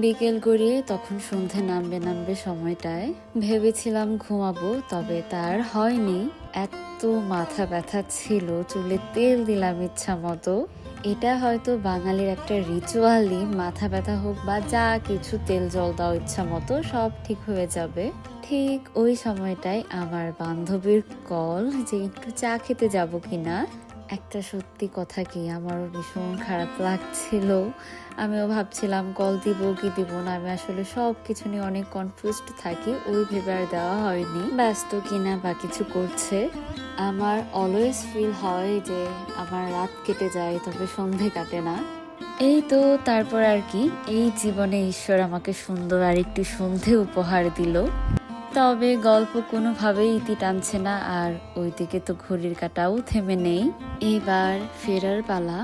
বিকেল গড়িয়ে তখন সন্ধে নামবে নামবে সময়টায় ভেবেছিলাম ঘুমাবো, তবে তার হয়নি। এত মাথা ব্যথা ছিল, চুলে তেল দিলাম ইচ্ছা মতো। এটা হয়তো বাঙালির একটা রিচুয়ালই, মাথা ব্যথা হোক বা যা কিছু, তেল জল দাও ইচ্ছা মতো, সব ঠিক হয়ে যাবে। ঠিক ওই সময়টায় আমার বান্ধবীর কল যে একটু চা খেতে যাব কিনা। একটা সত্যি কথা কি, আমারও ভীষণ খারাপ লাগছিল। আমিও ভাবছিলাম কল দিব কি দিব না। আমি আসলে সব কিছু নিয়ে অনেক কনফিউজড থাকি, ওই ভেবে আর দেওয়া হয়নি ব্যস্ত কিনা বা কিছু করছে। আমার অলওয়েজ ফিল হয় যে আমার রাত কেটে যায়, তবে সন্ধে কাটে না। এই তো তারপর আর কি, এই জীবনে ঈশ্বর আমাকে সুন্দর আর একটি সন্ধে উপহার দিল। তবে গল্প কোনোভাবেই ইতি টানছে না, আর ওইদিকে তো ঘড়ির কাঁটাও থেমে নেই। এবার ফেরার পালা।